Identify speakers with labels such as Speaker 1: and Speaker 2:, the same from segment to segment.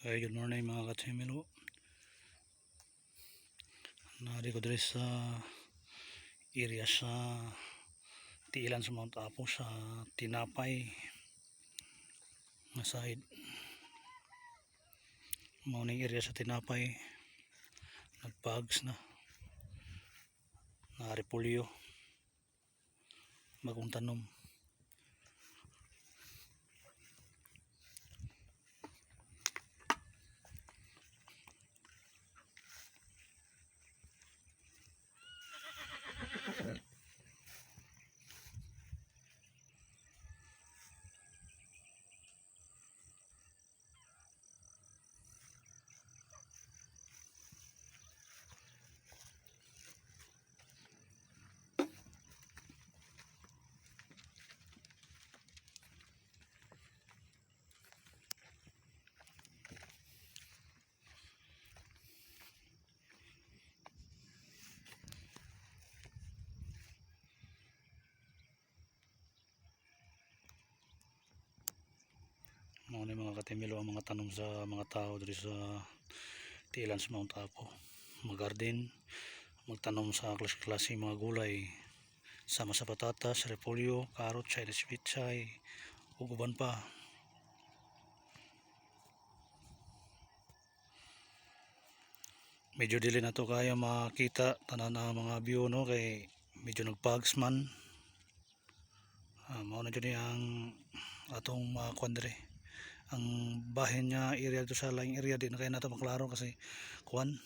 Speaker 1: Ay, good morning mga katsimilo. Nari ko diri sa area sa Tiilan sa Mount Apo sa Tinapay na side. Morning area sa Tinapay. Nagpags na. Nari pulyo. Bagong tanom. Mga mga katimilo ang mga tanong sa mga tao dito sa Tiilan sa Mount Apo. Mag-garden, magtanom sa klase-klase mga gulay. Sama sa patatas, repolyo, carrot, Chinese pichay, uguban pa. Medyo dili na to kaya makita tanan na mga view no kay medyo nagpags man. Mao na dyan ang atong mga kuandre. Ang bahin niya area to sa laing area din na kaya nato maklaro kasi kuan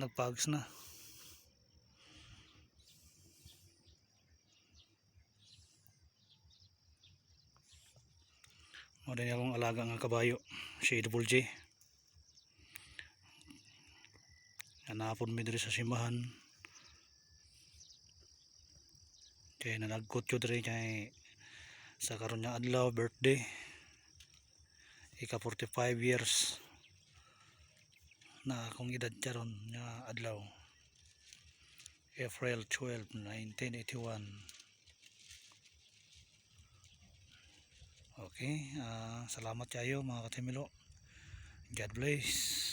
Speaker 1: nagpags na. Mao din akong alaga nga kabayo si Double J. Nanapon mi diri sa simbahan. Kaya nanagkot ko diri kay sa karon nga adlaw birthday. Ika 45 years na akong edad karon nga adlaw. April 12, 1981. Okay, salamat kayo mga katimilo. God bless.